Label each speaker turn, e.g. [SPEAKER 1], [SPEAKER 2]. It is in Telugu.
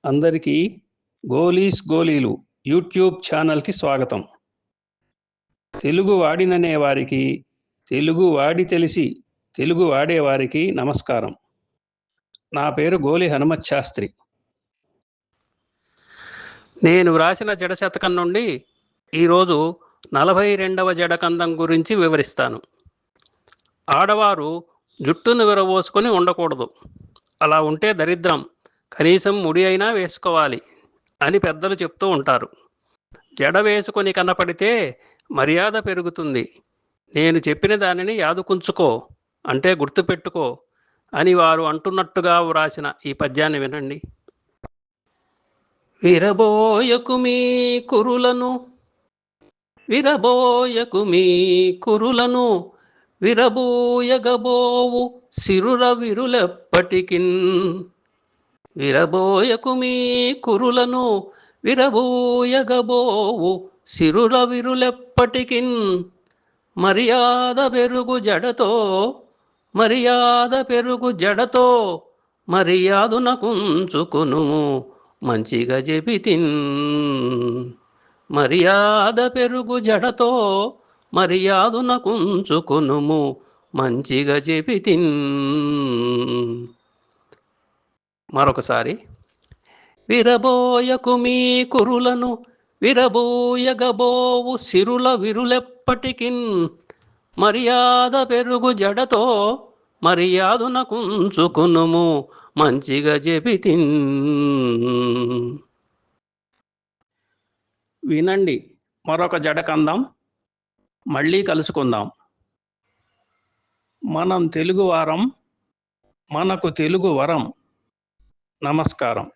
[SPEAKER 1] అందరికీ గోలీస్ గోలీలు యూట్యూబ్ ఛానల్కి స్వాగతం. తెలుగు వాడిననే వారికి, తెలుగు వాడి తెలిసి తెలుగు వాడేవారికి నమస్కారం. నా పేరు గోలి హనుమత్ శాస్త్రి. నేను వ్రాసిన జడశతకం నుండి ఈరోజు 42వ జడకందం గురించి వివరిస్తాను. ఆడవారు జుట్టును విరబోసుకొని ఉండకూడదు. అలా ఉంటే దరిద్రం, కనీసం ముడి అయినా వేసుకోవాలి అని పెద్దలు చెప్తూ ఉంటారు. జడ వేసుకొని కనపడితే మర్యాద పెరుగుతుంది. నేను చెప్పిన దానిని యాదుకుంచుకో, అంటే గుర్తుపెట్టుకో అని వారు అంటున్నట్టుగా వ్రాసిన ఈ పద్యాన్ని వినండి. విరబోయకు మీ కురులను, విరబోయకు మీ కురులను, విరబూయగబోవు సిరుర విరులెప్పటికిన్. విరబోయకు మీ కురులను, విరబూయగబోవు సిరుల విరులెప్పటికిన్. మర్యాద పెరుగు జడతో, మర్యాద పెరుగు జడతో, మర్యాదునకుంచుకునుము మంచిగా చెబితిన్. మర్యాద పెరుగు జడతో, మర్యాదునకుంచుకునుము మంచిగా చెబితిన్. మరొకసారి. విరబోయకు మీ కురులను, విరబూయగబోవు సిరుల విరులెప్పటికిన్. మర్యాద పెరుగు జడతో, మర్యాదునకుంచుకునుము మంచిగా చెబితిన్. వినండి మరొక జడకందం. మళ్ళీ కలుసుకుందాం. మనం తెలుగువారం, మనకు తెలుగు వరం. నమస్కారం.